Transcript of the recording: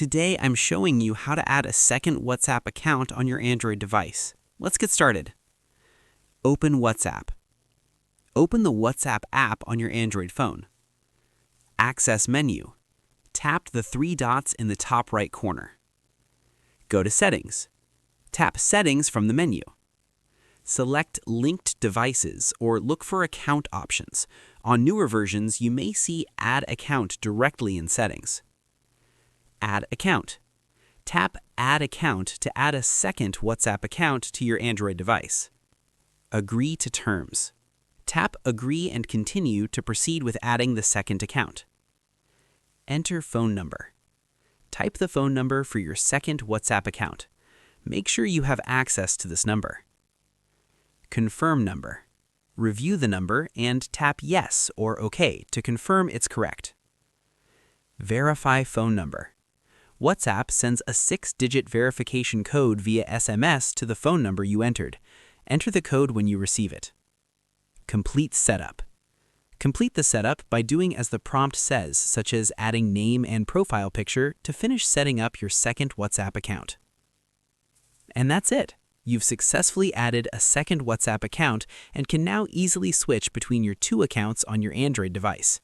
Today I'm showing you how to add a second WhatsApp account on your Android device. Let's get started. Open WhatsApp. Open the WhatsApp app on your Android phone. Access menu. Tap the three dots in the top right corner. Go to Settings. Tap Settings from the menu. Select Linked Devices or look for Account options. On newer versions, you may see Add Account directly in Settings. Add Account. Tap Add Account to add a second WhatsApp account to your Android device. Agree to terms. Tap Agree and Continue to proceed with adding the second account. Enter phone number. Type the phone number for your second WhatsApp account. Make sure you have access to this number. Confirm number. Review the number and tap Yes or OK to confirm it's correct. Verify phone number. WhatsApp sends a 6-digit verification code via SMS to the phone number you entered. Enter the code when you receive it. Complete setup. Complete the setup by doing as the prompt says, such as adding name and profile picture to finish setting up your second WhatsApp account. And that's it. You've successfully added a second WhatsApp account and can now easily switch between your two accounts on your Android device.